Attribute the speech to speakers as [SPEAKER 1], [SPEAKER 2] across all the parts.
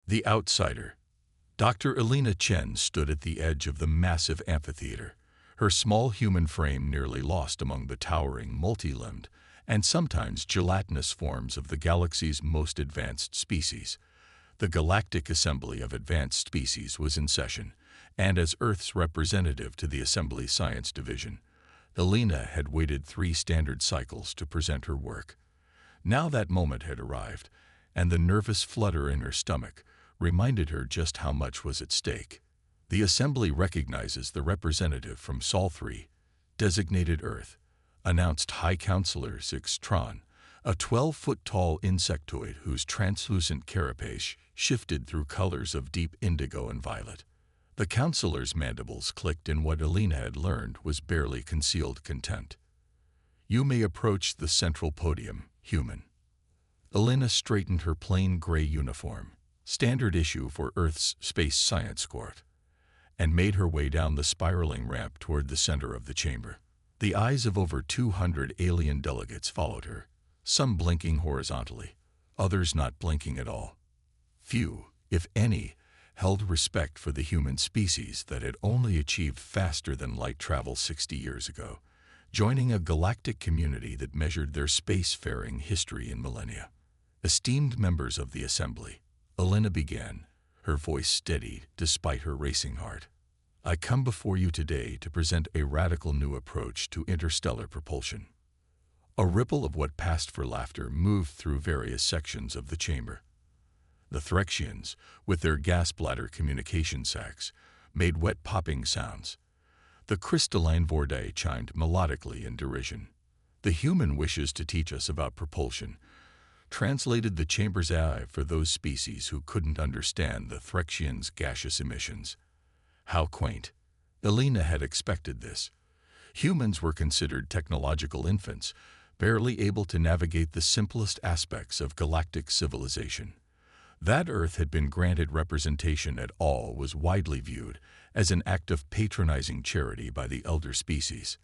[SPEAKER 1] The outsider. Dr. Elena Chen stood at the edge of the massive amphitheater, her small human frame nearly lost among the towering, multi-limbed, and sometimes gelatinous forms of the galaxy's most advanced species. The Galactic Assembly of Advanced Species was in session, and as Earth's representative to the Assembly Science Division, Elena had waited 3 standard cycles to present her work. Now that moment had arrived, and the nervous flutter in her stomach reminded her just how much was at stake. The Assembly recognizes the representative from Sol 3, designated Earth, announced High Counselor Tron, a 12-foot-tall insectoid whose translucent carapace shifted through colors of deep indigo and violet. The counselor's mandibles clicked in what Elena had learned was barely concealed contempt. "You may approach the central podium, human." Elena straightened her plain gray uniform, standard issue for Earth's Space Science Court, and made her way down the spiraling ramp toward the center of the chamber. The eyes of over 200 alien delegates followed her, some blinking horizontally, others not blinking at all. Few, if any, held respect for the human species that had only achieved faster-than-light travel 60 years ago, joining a galactic community that measured their spacefaring history in millennia. Esteemed members of the Assembly, Elena began, her voice steady despite her racing heart. "I come before you today to present a radical new approach to interstellar propulsion." A ripple of what passed for laughter moved through various sections of the chamber. The Threxians, with their gas bladder communication sacs, made wet popping sounds. The crystalline Vordae chimed melodically in derision. "The human wishes to teach us about propulsion," translated the chamber's AI for those species who couldn't understand the Threxians' gaseous emissions. How quaint. Elena had expected this. Humans were considered technological infants, barely able to navigate the simplest aspects of galactic civilization. That Earth had been granted representation at all was widely viewed as an act of patronizing charity by the elder species.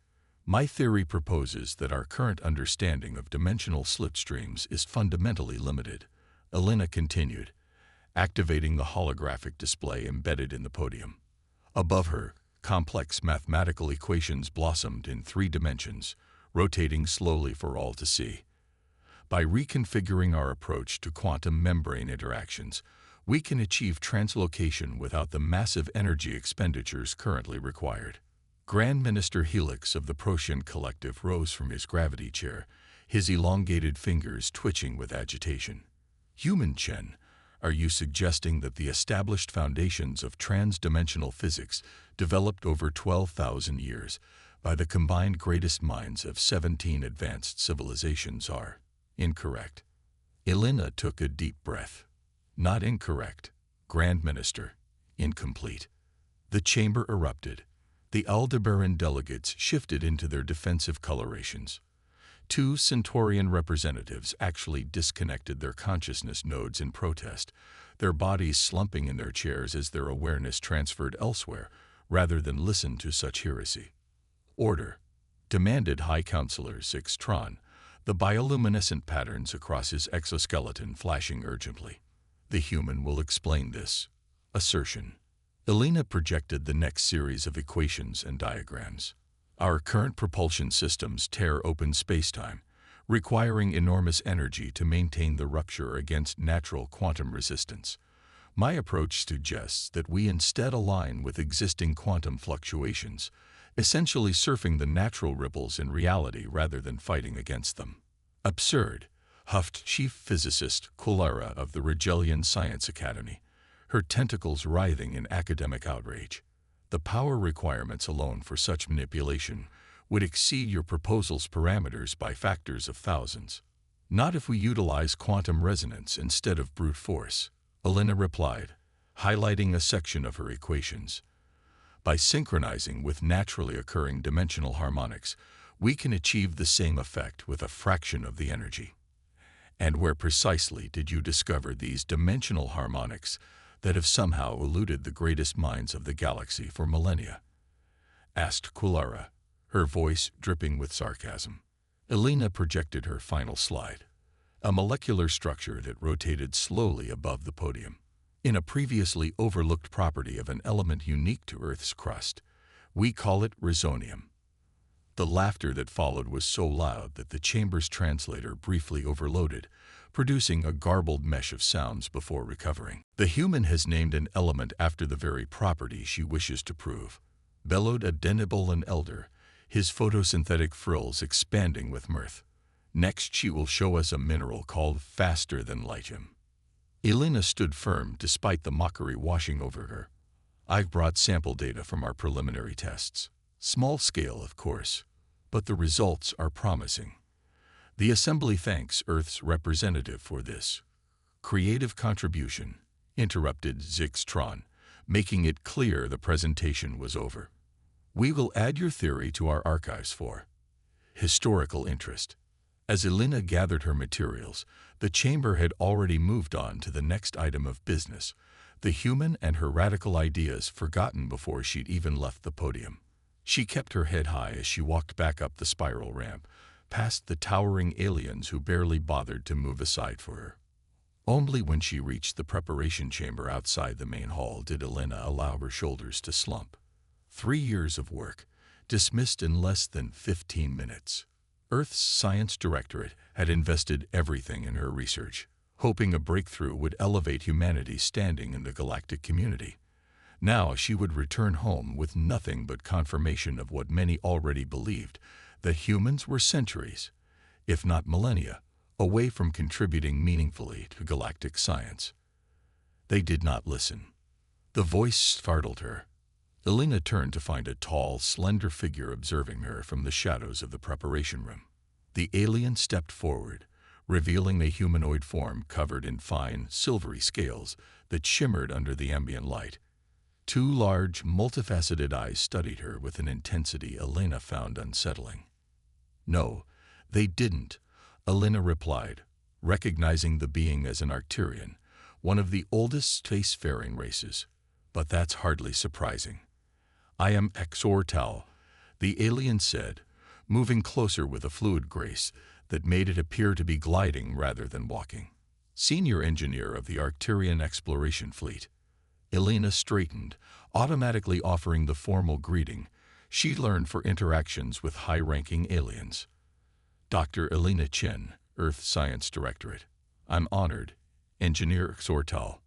[SPEAKER 1] "My theory proposes that our current understanding of dimensional slipstreams is fundamentally limited," Elena continued, activating the holographic display embedded in the podium. Above her, complex mathematical equations blossomed in 3 dimensions, rotating slowly for all to see. "By reconfiguring our approach to quantum membrane interactions, we can achieve translocation without the massive energy expenditures currently required." Grand Minister Helix of the Procyon Collective rose from his gravity chair, his elongated fingers twitching with agitation. "Human Chen, are you suggesting that the established foundations of trans-dimensional physics developed over 12,000 years by the combined greatest minds of 17 advanced civilizations are incorrect?" Elena took a deep breath. "Not incorrect, Grand Minister. Incomplete." The chamber erupted. The Aldebaran delegates shifted into their defensive colorations. 2 Centaurian representatives actually disconnected their consciousness nodes in protest, their bodies slumping in their chairs as their awareness transferred elsewhere, rather than listen to such heresy. "Order," demanded High Counselor Tron, the bioluminescent patterns across his exoskeleton flashing urgently. "The human will explain this." Assertion. Elena projected the next series of equations and diagrams. "Our current propulsion systems tear open spacetime, requiring enormous energy to maintain the rupture against natural quantum resistance. My approach suggests that we instead align with existing quantum fluctuations, essentially surfing the natural ripples in reality rather than fighting against them." "Absurd," huffed Chief Physicist Kulara of the Regelian Science Academy, her tentacles writhing in academic outrage. "The power requirements alone for such manipulation would exceed your proposal's parameters by factors of thousands." "Not if we utilize quantum resonance instead of brute force," Elena replied, highlighting a section of her equations. "By synchronizing with naturally occurring dimensional harmonics, we can achieve the same effect with a fraction of the energy." "And where precisely did you discover these dimensional harmonics that have somehow eluded the greatest minds of the galaxy for millennia?" asked Kulara, her voice dripping with sarcasm. Elena projected her final slide, a molecular structure that rotated slowly above the podium. in a previously overlooked property of an element unique to Earth's crust. We call it resonium. The laughter that followed was so loud that the chamber's translator briefly overloaded, producing a garbled mesh of sounds before recovering. The human has named an element after the very property she wishes to prove, bellowed a Denibolan elder, his photosynthetic frills expanding with mirth. Next she will show us a mineral called faster than lithium. Elena stood firm despite the mockery washing over her. I've brought sample data from our preliminary tests. Small scale, of course, but the results are promising. The Assembly thanks Earth's representative for this creative contribution, interrupted Zixtron, making it clear the presentation was over. We will add your theory to our archives for historical interest. As Elena gathered her materials, the chamber had already moved on to the next item of business, the human and her radical ideas forgotten before she'd even left the podium. She kept her head high as she walked back up the spiral ramp, past the towering aliens who barely bothered to move aside for her. Only when she reached the preparation chamber outside the main hall did Elena allow her shoulders to slump. 3 years of work, dismissed in less than 15 minutes. Earth's Science Directorate had invested everything in her research, hoping a breakthrough would elevate humanity's standing in the galactic community. Now she would return home with nothing but confirmation of what many already believed, that humans were centuries, if not millennia, away from contributing meaningfully to galactic science. They did not listen. The voice startled her. Elena turned to find a tall, slender figure observing her from the shadows of the preparation room. The alien stepped forward, revealing a humanoid form covered in fine, silvery scales that shimmered under the ambient light. 2 large, multifaceted eyes studied her with an intensity Elena found unsettling. No, they didn't, Elena replied, recognizing the being as an Arcturian, one of the oldest spacefaring races. But that's hardly surprising. I am Exortal, the alien said, moving closer with a fluid grace that made it appear to be gliding rather than walking. Senior engineer of the Arcturian exploration fleet. Elena straightened, automatically offering the formal greeting she learned for interactions with high-ranking aliens. Dr. Elena Chen, Earth Science Directorate. I'm honored, Engineer Xortal.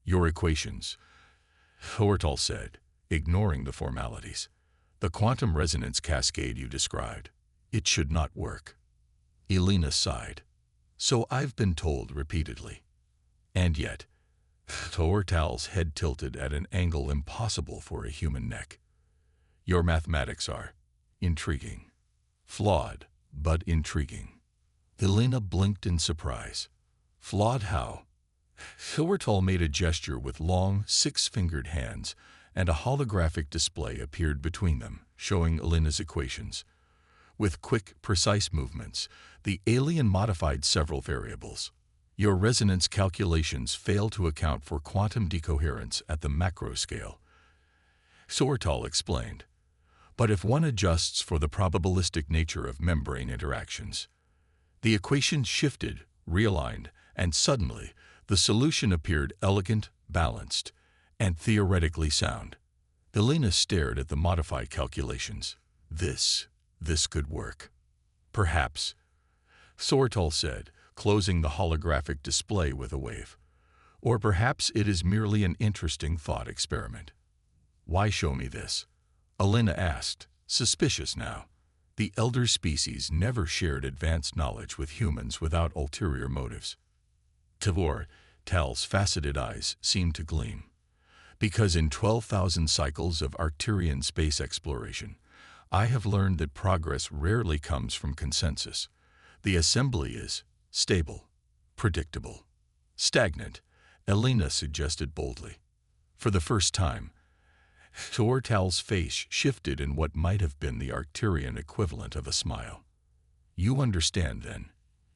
[SPEAKER 1] Your equations, Xortal said, ignoring the formalities. The quantum resonance cascade you described. It should not work. Elena sighed. So I've been told repeatedly. And yet, Xortal's head tilted at an angle impossible for a human neck. Your mathematics are intriguing. Flawed, but intriguing. Elena blinked in surprise. Flawed how? Xortal made a gesture with long, 6-fingered hands, and a holographic display appeared between them, showing Elena's equations. With quick, precise movements, the alien modified several variables. Your resonance calculations fail to account for quantum decoherence at the macro scale, Xortal explained. But if one adjusts for the probabilistic nature of membrane interactions, the equations shifted, realigned, and suddenly the solution appeared elegant, balanced, and theoretically sound. Elena stared at the modified calculations. This could work. Perhaps, Xortal said, closing the holographic display with a wave. Or perhaps it is merely an interesting thought experiment. Why show me this? Elena asked, suspicious now. The elder species never shared advanced knowledge with humans without ulterior motives. Tal's faceted eyes seemed to gleam. Because in 12,000 cycles of Arcturian space exploration, I have learned that progress rarely comes from consensus. The assembly is stable, predictable, stagnant, Elena suggested boldly. For the first time, Xortal's face shifted in what might have been the Arcturian equivalent of a smile. You understand, then.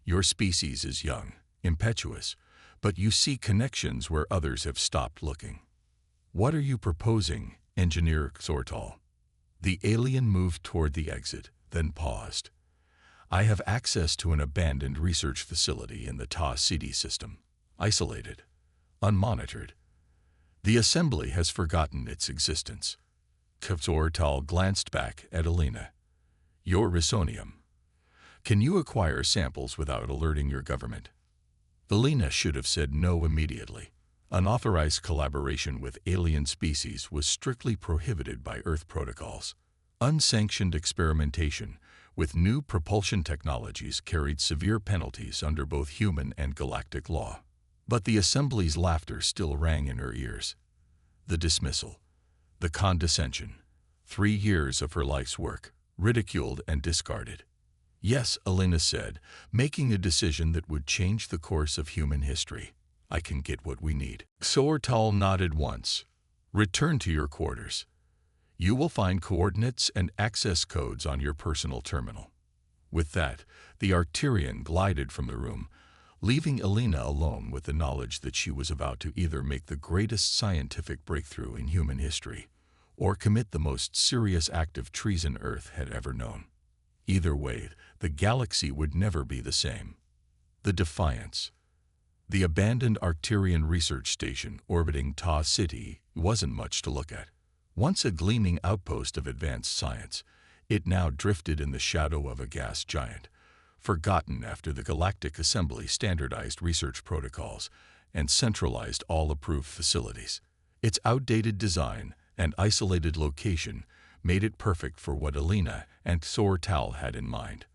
[SPEAKER 1] Your species is young, impetuous, but you see connections where others have stopped looking. What are you proposing, Engineer Xortal? The alien moved toward the exit, then paused. I have access to an abandoned research facility in the Ta City system, isolated, unmonitored, The assembly has forgotten its existence. Kavzortal glanced back at Alina. Your Risonium. Can you acquire samples without alerting your government? Alina should have said no immediately. Unauthorized collaboration with alien species was strictly prohibited by Earth protocols. Unsanctioned experimentation with new propulsion technologies carried severe penalties under both human and galactic law. But the assembly's laughter still rang in her ears. The dismissal, the condescension, 3 years of her life's work, ridiculed and discarded. Yes, Alina said, making a decision that would change the course of human history. I can get what we need. Kavzortal nodded once. Return to your quarters. You will find coordinates and access codes on your personal terminal. With that, the Arcturian glided from the room, leaving Alina alone with the knowledge that she was about to either make the greatest scientific breakthrough in human history or commit the most serious act of treason Earth had ever known. Either way, the galaxy would never be the same. The Defiance. The abandoned Arcturian research station orbiting Ta City wasn't much to look at. Once a gleaming outpost of advanced science, it now drifted in the shadow of a gas giant, forgotten after the Galactic Assembly standardized research protocols and centralized all approved facilities. Its outdated design and isolated location made it perfect for what Alina and Kavzortal had in mind,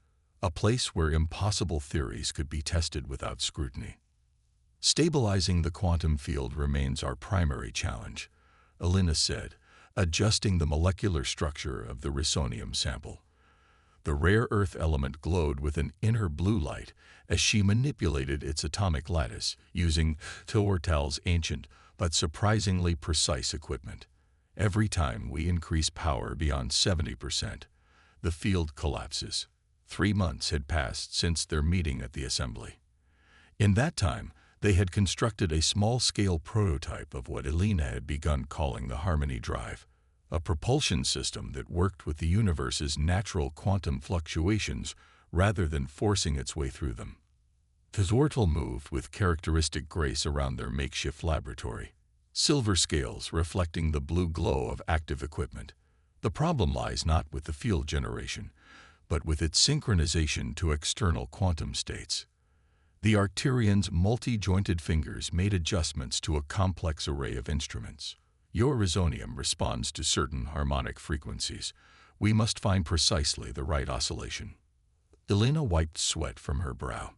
[SPEAKER 1] a place where impossible theories could be tested without scrutiny. Stabilizing the quantum field remains our primary challenge, Alina said, adjusting the molecular structure of the Risonium sample. The rare earth element glowed with an inner blue light as she manipulated its atomic lattice using Kavzortal's ancient but surprisingly precise equipment. Every time we increase power beyond 70%, the field collapses. 3 months had passed since their meeting at the assembly. In that time, they had constructed a small-scale prototype of what Alina had begun calling the Harmony Drive, a propulsion system that worked with the universe's natural quantum fluctuations rather than forcing its way through them. Kavzortal moved with characteristic grace around their makeshift laboratory, silver scales reflecting the blue glow of active equipment. The problem lies not with the field generation, but with its synchronization to external quantum states. The Arcturian's multi-jointed fingers made adjustments to a complex array of instruments. Your Risonium responds to certain harmonic frequencies. We must find precisely the right oscillation. Alina wiped sweat from her brow.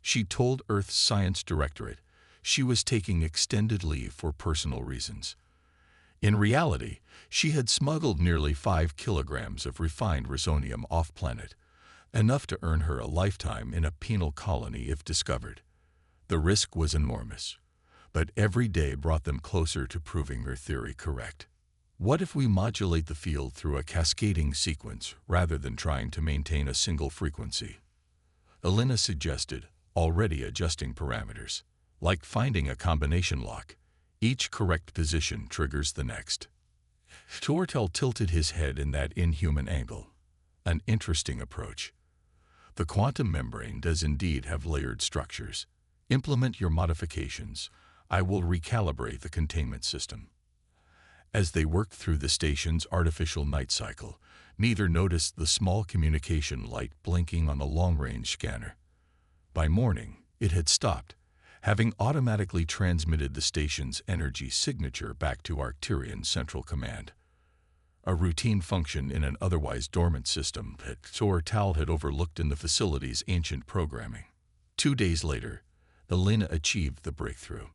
[SPEAKER 1] She told Earth's Science Directorate she was taking extended leave for personal reasons. In reality, she had smuggled nearly 5 kilograms of refined Risonium off-planet, enough to earn her a lifetime in a penal colony if discovered. The risk was enormous, but every day brought them closer to proving her theory correct. What if we modulate the field through a cascading sequence rather than trying to maintain a single frequency? Alina suggested, already adjusting parameters. Like finding a combination lock, each correct position triggers the next. Kavzortal tilted his head in that inhuman angle. An interesting approach. The quantum membrane does indeed have layered structures. Implement your modifications. I will recalibrate the containment system. As they worked through the station's artificial night cycle, neither noticed the small communication light blinking on the long-range scanner. By morning, it had stopped, having automatically transmitted the station's energy signature back to Arcturian Central Command. A routine function in an otherwise dormant system that Kavzortal had overlooked in the facility's ancient programming. 2 days later, Alina achieved the breakthrough.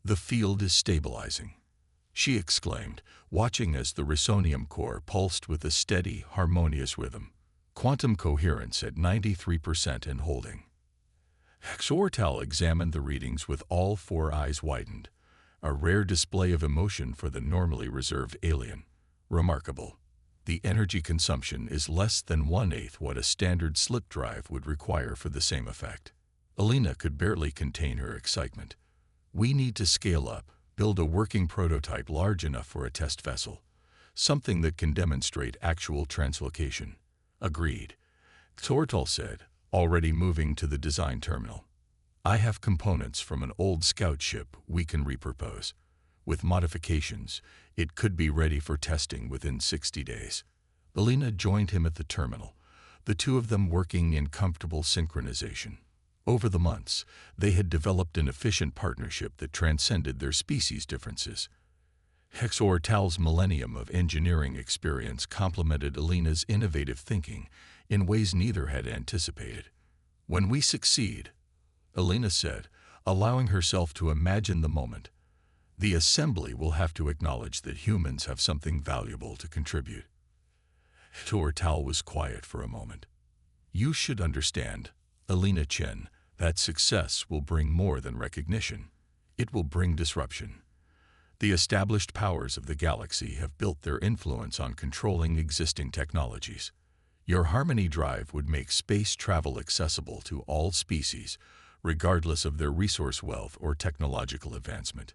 [SPEAKER 1] The field is stabilizing, she exclaimed, watching as the Risonium core pulsed with a steady, harmonious rhythm. Quantum coherence at 93% and holding. Kavzortal examined the readings with all 4 eyes widened, a rare display of emotion for the normally reserved alien. Remarkable. The energy consumption is less than 1/8 what a standard slip drive would require for the same effect. Alina could barely contain her excitement. We need to scale up, build a working prototype large enough for a test vessel, something that can demonstrate actual translocation. Agreed, Kavzortal said, already moving to the design terminal. I have components from an old scout ship we can repurpose. With modifications, it could be ready for testing within 60 days. Alina joined him at the terminal, the two of them working in comfortable synchronization. Over the months, they had developed an efficient partnership that transcended their species differences. HFY's millennium of engineering experience complemented Alina's innovative thinking in ways neither had anticipated. "When we succeed," Alina said, allowing herself to imagine the moment, "the assembly will have to acknowledge that humans have something valuable to contribute." HFY was quiet for a moment. "You should understand, Alina Chen, that success will bring more than recognition. It will bring disruption. The established powers of the galaxy have built their influence on controlling existing technologies. Your Harmony drive would make space travel accessible to all species, regardless of their resource wealth or technological advancement."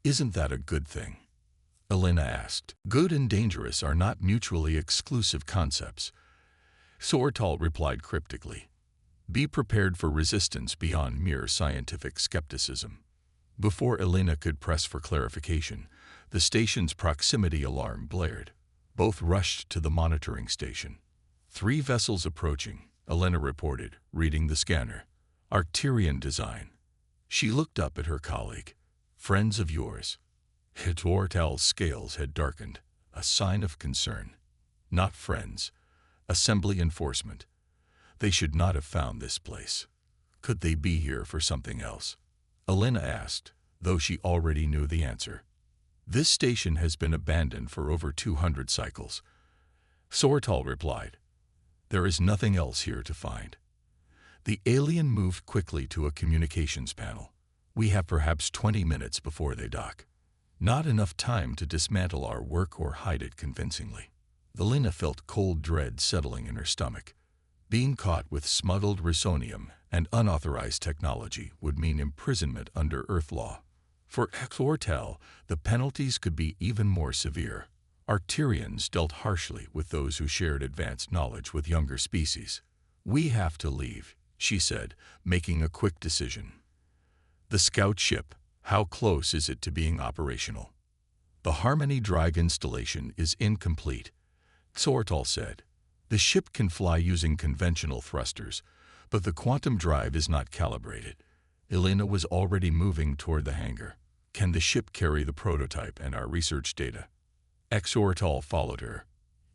[SPEAKER 1] "Isn't that a good thing?" Alina asked. "Good and dangerous are not mutually exclusive concepts," HFY replied cryptically. "Be prepared for resistance beyond mere scientific skepticism." Before Alina could press for clarification, the station's proximity alarm blared. Both rushed to the monitoring station. "3 vessels approaching," Alina reported, reading the scanner. "Arcturian design." She looked up at her colleague. "Friends of yours?" HFY's scales had darkened, a sign of concern. "Not friends. Assembly enforcement. They should not have found this place. Could they be here for something else?" Alina asked, though she already knew the answer. "This station has been abandoned for over 200 cycles," HFY replied. "There is nothing else here to find." The alien moved quickly to a communications panel. "We have perhaps 20 minutes before they dock. Not enough time to dismantle our work or hide it convincingly." Alina felt cold dread settling in her stomach. Being caught with smuggled resonium and unauthorized technology would mean imprisonment under Earth law. For HFY, the penalties could be even more severe. Arcturians dealt harshly with those who shared advanced knowledge with younger species. "We have to leave," she said, making a quick decision. "The scout ship, how close is it to being operational?" "The Harmony drive installation is incomplete," HFY said. "The ship can fly using conventional thrusters, but the quantum drive is not calibrated." Alina was already moving toward the hangar. "Can the ship carry the prototype and our research data?" HFY followed her.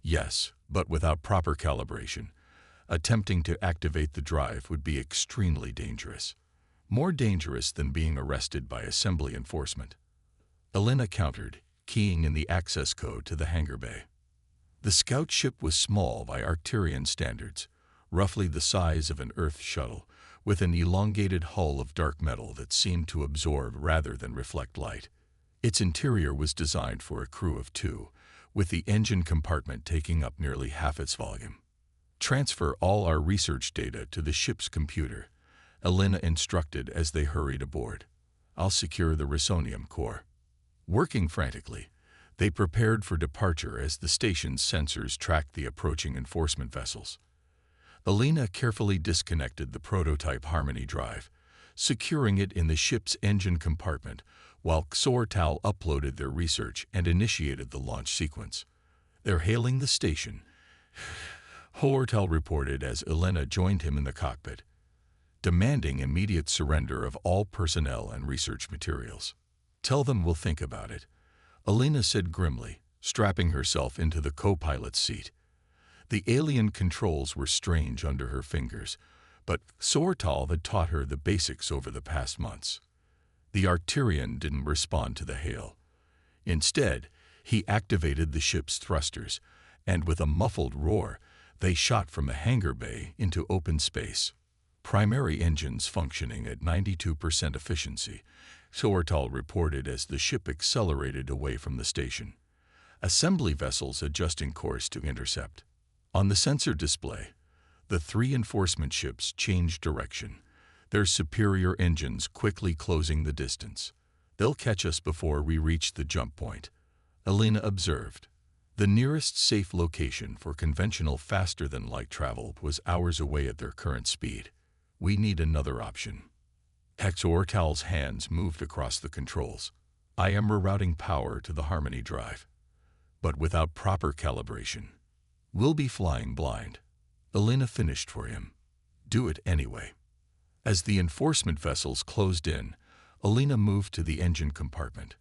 [SPEAKER 1] "Yes, but without proper calibration. Attempting to activate the drive would be extremely dangerous. More dangerous than being arrested by assembly enforcement." Alina countered, keying in the access code to the hangar bay. The scout ship was small by Arcturian standards, roughly the size of an Earth shuttle, with an elongated hull of dark metal that seemed to absorb rather than reflect light. Its interior was designed for a crew of 2, with the engine compartment taking up nearly half its volume. "Transfer all our research data to the ship's computer," Alina instructed as they hurried aboard. "I'll secure the resonium core." Working frantically, they prepared for departure as the station's sensors tracked the approaching enforcement vessels. Alina carefully disconnected the prototype Harmony drive, securing it in the ship's engine compartment, while HFY uploaded their research and initiated the launch sequence. "They're hailing the station," HFY reported as Alina joined him in the cockpit, demanding immediate surrender of all personnel and research materials. "Tell them we'll think about it," Alina said grimly, strapping herself into the co-pilot's seat. The alien controls were strange under her fingers, but HFY had taught her the basics over the past months. The Arcturian didn't respond to the hail. Instead, he activated the ship's thrusters, and with a muffled roar, they shot from a hangar bay into open space. Primary engines functioning at 92% efficiency, HFY reported as the ship accelerated away from the station. Assembly vessels adjusting course to intercept. On the sensor display, the 3 enforcement ships changed direction, their superior engines quickly closing the distance. "They'll catch us before we reach the jump point," Alina observed. The nearest safe location for conventional faster-than-light travel was hours away at their current speed. "We need another option." HFY's hands moved across the controls. I am rerouting power to the Harmony drive, but without proper calibration. We'll be flying blind. Elena finished for him. Do it anyway. As the enforcement vessels closed in, Elena moved to the engine compartment.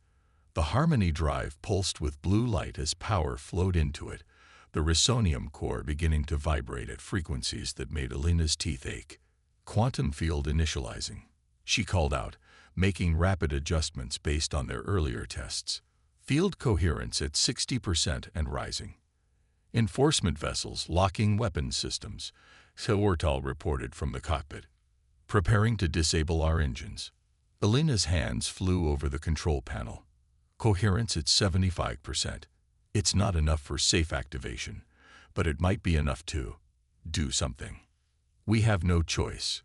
[SPEAKER 1] The Harmony drive pulsed with blue light as power flowed into it, the rhysonium core beginning to vibrate at frequencies that made Elena's teeth ache. Quantum field initializing, she called out, making rapid adjustments based on their earlier tests. Field coherence at 60% and rising. Enforcement vessels locking weapons systems, Ortal reported from the cockpit. Preparing to disable our engines. Elena's hands flew over the control panel. Coherence at 75%. It's not enough for safe activation, but it might be enough to do something. We have no choice,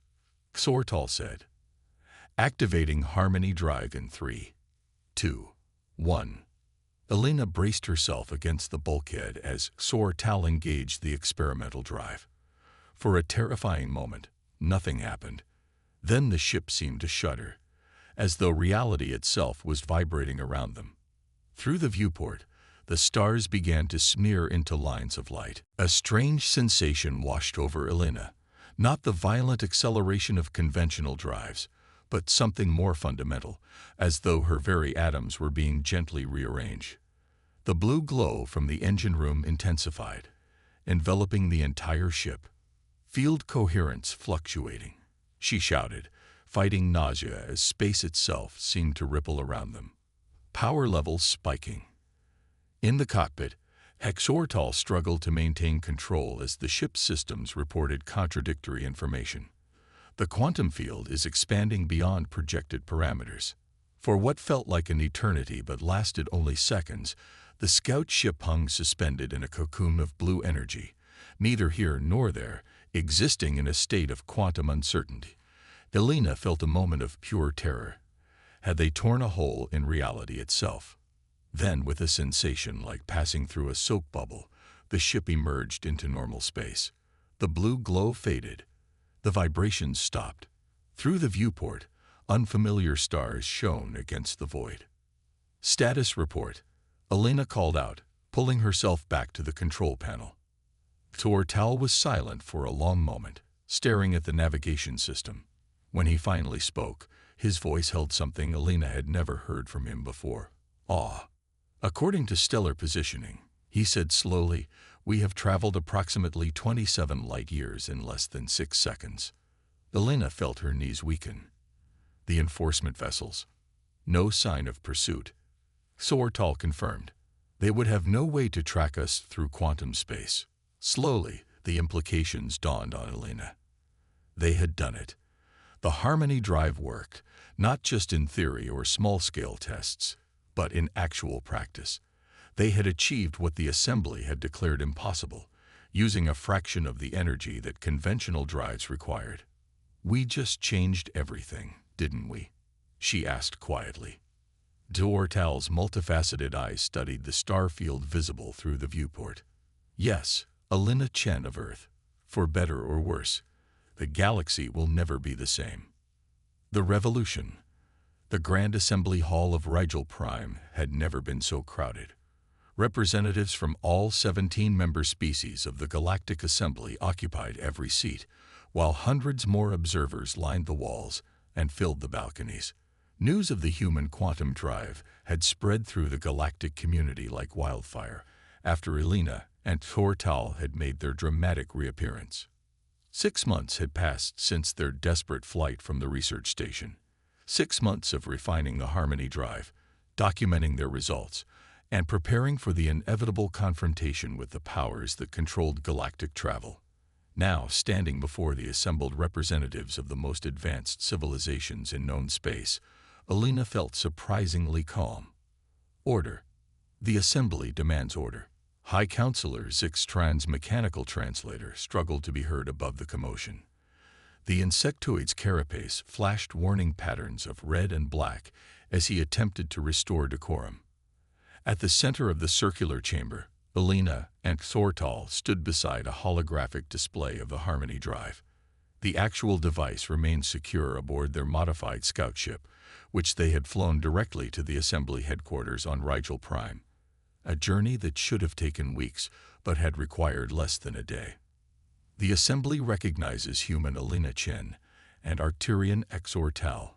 [SPEAKER 1] Xortal said. Activating Harmony drive in 3, 2, 1. Elena braced herself against the bulkhead as Xortal engaged the experimental drive. For a terrifying moment, nothing happened. Then the ship seemed to shudder, as though reality itself was vibrating around them. Through the viewport, the stars began to smear into lines of light. A strange sensation washed over Elena, not the violent acceleration of conventional drives, but something more fundamental, as though her very atoms were being gently rearranged. The blue glow from the engine room intensified, enveloping the entire ship. Field coherence fluctuating, she shouted, fighting nausea as space itself seemed to ripple around them. Power levels spiking. In the cockpit, Xortal struggled to maintain control as the ship's systems reported contradictory information. The quantum field is expanding beyond projected parameters. For what felt like an eternity but lasted only seconds, the scout ship hung suspended in a cocoon of blue energy, neither here nor there, existing in a state of quantum uncertainty. Elena felt a moment of pure terror. Had they torn a hole in reality itself? Then, with a sensation like passing through a soap bubble, the ship emerged into normal space. The blue glow faded. The vibrations stopped. Through the viewport, unfamiliar stars shone against the void. Status report, Elena called out, pulling herself back to the control panel. Xortal was silent for a long moment, staring at the navigation system. When he finally spoke, his voice held something Elena had never heard from him before: awe. According to stellar positioning, he said slowly, we have traveled approximately 27 light-years in less than 6 seconds. Elena felt her knees weaken. The enforcement vessels. No sign of pursuit. Xortal confirmed. They would have no way to track us through quantum space. Slowly, the implications dawned on Elena. They had done it. The Harmony drive worked, not just in theory or small-scale tests, but in actual practice. They had achieved what the assembly had declared impossible, using a fraction of the energy that conventional drives required. We just changed everything, didn't we? She asked quietly. Xortal's multifaceted eyes studied the star field visible through the viewport. Yes, Elena Chen of Earth. For better or worse, the galaxy will never be the same. The revolution. The Grand Assembly Hall of Rigel Prime had never been so crowded. Representatives from all 17 member species of the Galactic Assembly occupied every seat, while hundreds more observers lined the walls and filled the balconies. News of the human quantum drive had spread through the galactic community like wildfire after Elena and Xortal had made their dramatic reappearance. 6 months had passed since their desperate flight from the research station. 6 months of refining the Harmony drive, documenting their results, and preparing for the inevitable confrontation with the powers that controlled galactic travel. Now, standing before the assembled representatives of the most advanced civilizations in known space, Elena felt surprisingly calm. Order. The assembly demands order. High Counselor Zixtran's mechanical translator struggled to be heard above the commotion. The insectoid's carapace flashed warning patterns of red and black as he attempted to restore decorum. At the center of the circular chamber, Elena and Xortal stood beside a holographic display of the Harmony drive. The actual device remained secure aboard their modified scout ship, which they had flown directly to the assembly headquarters on Rigel Prime. A journey that should have taken weeks, but had required less than a day. The assembly recognizes human Alina Chen and Arcturian Exor Tal.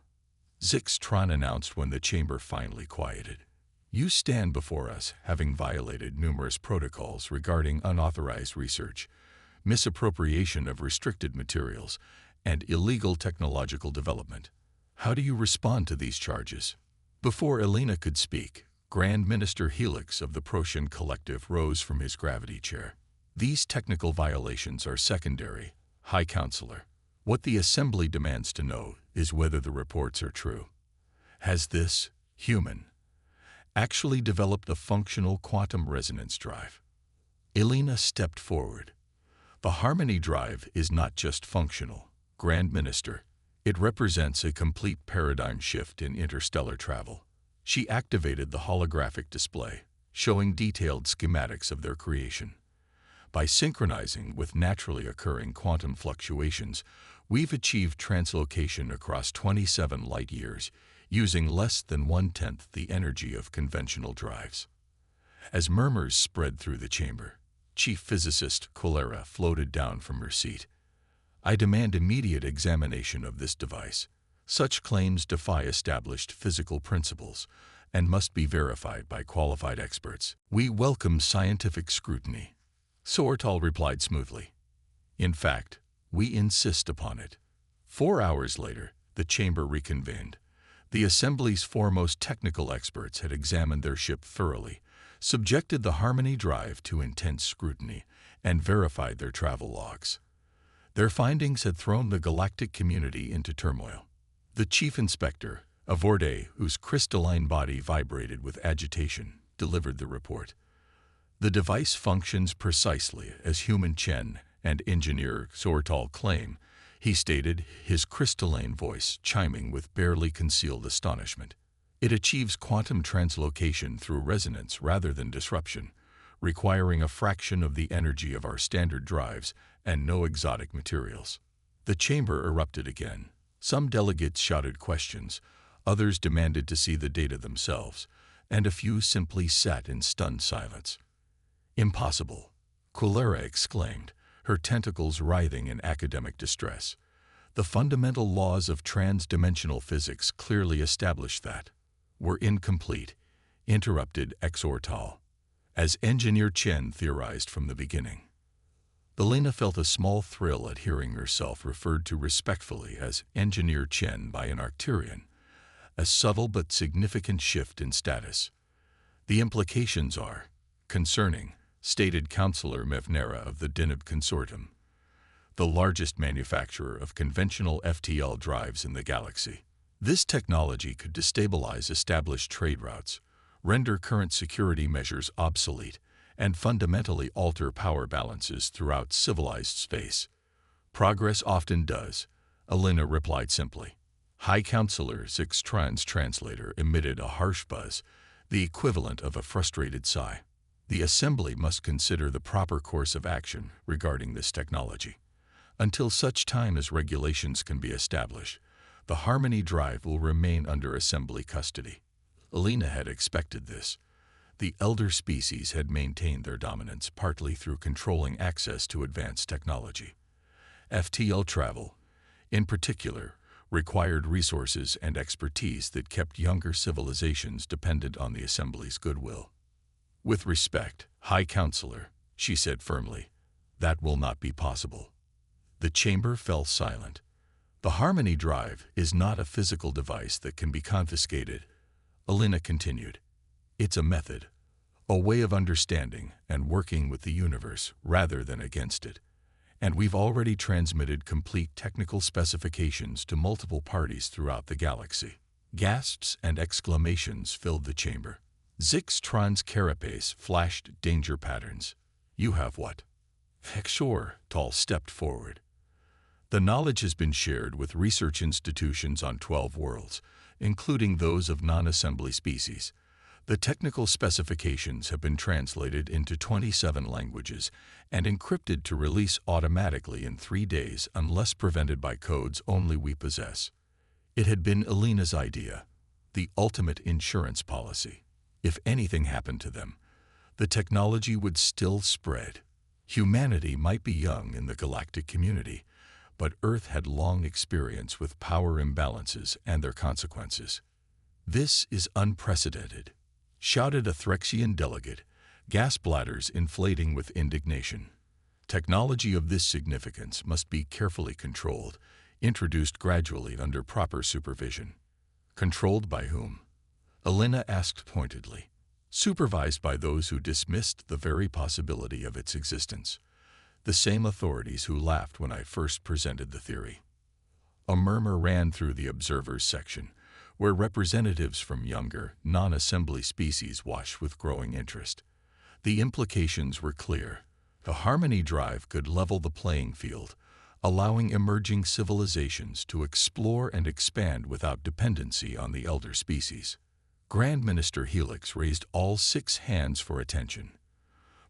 [SPEAKER 1] Zixtron announced when the chamber finally quieted. You stand before us, having violated numerous protocols regarding unauthorized research, misappropriation of restricted materials, and illegal technological development. How do you respond to these charges? Before Alina could speak, Grand Minister Helix of the Protean Collective rose from his gravity chair. These technical violations are secondary, High Counselor. What the Assembly demands to know is whether the reports are true. Has this human actually developed a functional quantum resonance drive? Alina stepped forward. The Harmony Drive is not just functional, Grand Minister. It represents a complete paradigm shift in interstellar travel. She activated the holographic display, showing detailed schematics of their creation. By synchronizing with naturally occurring quantum fluctuations, we've achieved translocation across 27 light-years, using less than 1/10 the energy of conventional drives. As murmurs spread through the chamber, Chief Physicist Cholera floated down from her seat. I demand immediate examination of this device. Such claims defy established physical principles and must be verified by qualified experts. We welcome scientific scrutiny, Sortal replied smoothly. In fact, we insist upon it. 4 hours later, the chamber reconvened. The Assembly's foremost technical experts had examined their ship thoroughly, subjected the Harmony Drive to intense scrutiny, and verified their travel logs. Their findings had thrown the galactic community into turmoil. The Chief Inspector, Avorde, whose crystalline body vibrated with agitation, delivered the report. The device functions precisely as human Chen and engineer Sortal claim, he stated, his crystalline voice chiming with barely concealed astonishment. It achieves quantum translocation through resonance rather than disruption, requiring a fraction of the energy of our standard drives and no exotic materials. The chamber erupted again. Some delegates shouted questions, others demanded to see the data themselves, and a few simply sat in stunned silence. Impossible, Cholera exclaimed, her tentacles writhing in academic distress. The fundamental laws of trans-dimensional physics clearly establish that. We're incomplete, interrupted Exortal, as Engineer Chen theorized from the beginning. Alina felt a small thrill at hearing herself referred to respectfully as Engineer Chen by an Arcturian, a subtle but significant shift in status. The implications are concerning, stated Counselor Mevnera of the Deneb Consortium, the largest manufacturer of conventional FTL drives in the galaxy. This technology could destabilize established trade routes, render current security measures obsolete, and fundamentally alter power balances throughout civilized space. Progress often does, Alina replied simply. High Counselor Zixtron's translator emitted a harsh buzz, the equivalent of a frustrated sigh. The Assembly must consider the proper course of action regarding this technology. Until such time as regulations can be established, the Harmony Drive will remain under Assembly custody. Alina had expected this. The elder species had maintained their dominance partly through controlling access to advanced technology. FTL travel, in particular, required resources and expertise that kept younger civilizations dependent on the Assembly's goodwill. With respect, High Counselor, she said firmly, that will not be possible. The chamber fell silent. The Harmony Drive is not a physical device that can be confiscated, Alina continued. It's a method, a way of understanding and working with the universe rather than against it. And we've already transmitted complete technical specifications to multiple parties throughout the galaxy. Gasps and exclamations filled the chamber. Zixtron's carapace flashed danger patterns. You have what? Heck sure, Tal stepped forward. The knowledge has been shared with research institutions on 12 worlds, including those of non-assembly species. The technical specifications have been translated into 27 languages and encrypted to release automatically in 3 days unless prevented by codes only we possess. It had been Elena's idea, the ultimate insurance policy. If anything happened to them, the technology would still spread. Humanity might be young in the galactic community, but Earth had long experience with power imbalances and their consequences. "This is unprecedented," shouted a Threxian delegate, gas bladders inflating with indignation. "Technology of this significance must be carefully controlled, introduced gradually under proper supervision." Controlled by whom? Elena asked pointedly. Supervised by those who dismissed the very possibility of its existence. The same authorities who laughed when I first presented the theory. A murmur ran through the observers section, where representatives from younger, non-assembly species watched with growing interest. The implications were clear. The Harmony Drive could level the playing field, allowing emerging civilizations to explore and expand without dependency on the elder species. Grand Minister Helix raised all 6 hands for attention.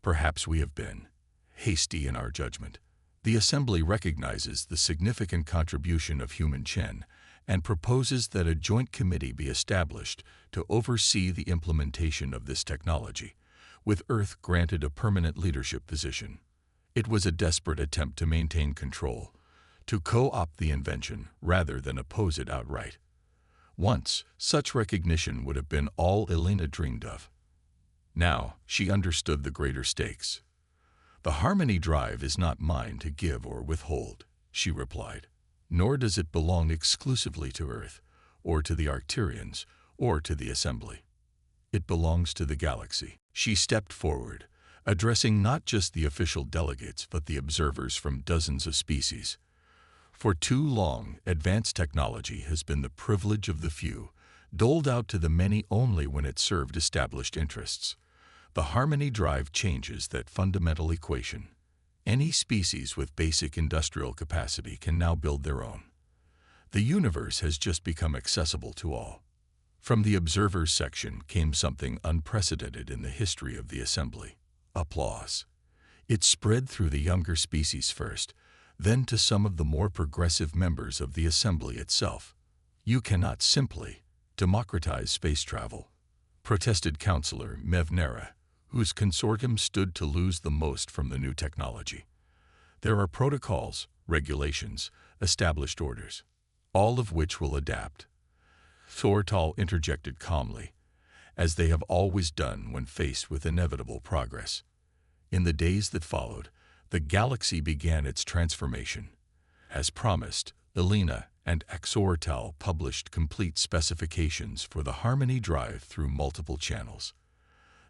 [SPEAKER 1] Perhaps we have been hasty in our judgment. The Assembly recognizes the significant contribution of human Chen and proposes that a joint committee be established to oversee the implementation of this technology, with Earth granted a permanent leadership position. It was a desperate attempt to maintain control, to co-opt the invention rather than oppose it outright. Once, such recognition would have been all Elena dreamed of. Now, she understood the greater stakes. "The Harmony Drive is not mine to give or withhold," she replied. "Nor does it belong exclusively to Earth, or to the Arcturians, or to the Assembly. It belongs to the galaxy." She stepped forward, addressing not just the official delegates but the observers from dozens of species. "For too long, advanced technology has been the privilege of the few, doled out to the many only when it served established interests. The Harmony Drive changes that fundamental equation. Any species with basic industrial capacity can now build their own. The universe has just become accessible to all." From the observers section came something unprecedented in the history of the Assembly. Applause. It spread through the younger species first, then to some of the more progressive members of the Assembly itself. "You cannot simply democratize space travel," protested Councillor Mevnera, whose consortium stood to lose the most from the new technology. "There are protocols, regulations, established orders, all of which will adapt." Thortal interjected calmly, as they have always done when faced with inevitable progress. In the days that followed, the galaxy began its transformation. As promised, Elena and Axortal published complete specifications for the Harmony Drive through multiple channels.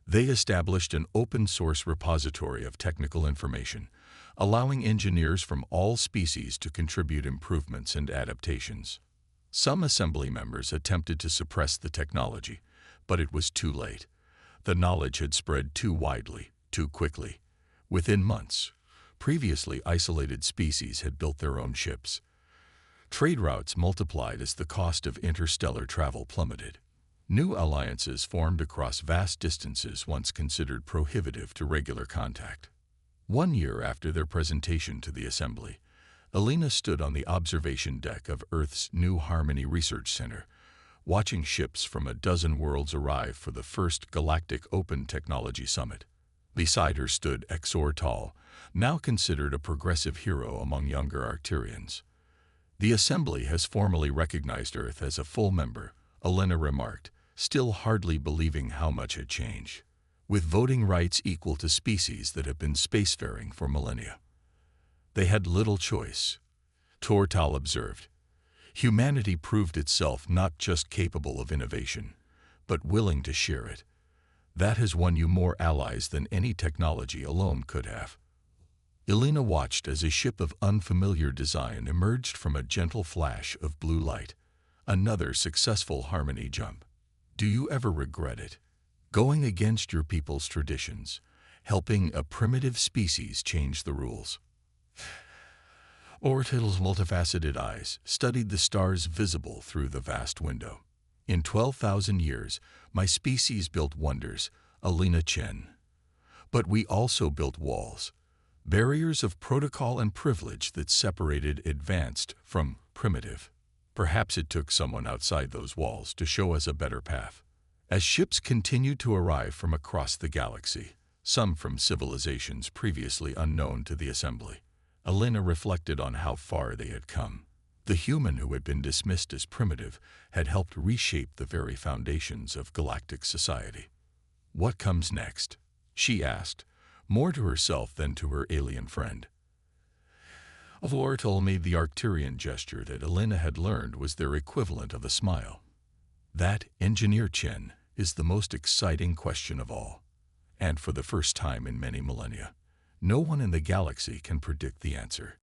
[SPEAKER 1] They established an open-source repository of technical information, allowing engineers from all species to contribute improvements and adaptations. Some Assembly members attempted to suppress the technology, but it was too late. The knowledge had spread too widely, too quickly. Within months, previously isolated species had built their own ships. Trade routes multiplied as the cost of interstellar travel plummeted. New alliances formed across vast distances once considered prohibitive to regular contact. 1 year after their presentation to the Assembly, Elena stood on the observation deck of Earth's New Harmony Research Center, watching ships from a dozen worlds arrive for the first Galactic Open Technology Summit. Beside her stood Exortal, now considered a progressive hero among younger Arcturians. "The Assembly has formally recognized Earth as a full member," Elena remarked, still hardly believing how much had changed. "With voting rights equal to species that have been spacefaring for millennia." "They had little choice," Tortal observed. "Humanity proved itself not just capable of innovation, but willing to share it. That has won you more allies than any technology alone could have." Elena watched as a ship of unfamiliar design emerged from a gentle flash of blue light. Another successful Harmony jump. "Do you ever regret it? Going against your people's traditions, helping a primitive species change the rules?" Ortal's multifaceted eyes studied the stars visible through the vast window. "In 12,000 years, My species built wonders, Alina Chen. But we also built walls, barriers of protocol and privilege that separated advanced from primitive. Perhaps it took someone outside those walls to show us a better path. As ships continued to arrive from across the galaxy, some from civilizations previously unknown to the Assembly, Alina reflected on how far they had come. The human who had been dismissed as primitive had helped reshape the very foundations of galactic society. What comes next? She asked, more to herself than to her alien friend. Avor told me the Arcturian gesture that Alina had learned was their equivalent of a smile. That, Engineer Chen, is the most exciting question of all. And for the first time in many millennia, no one in the galaxy can predict the answer.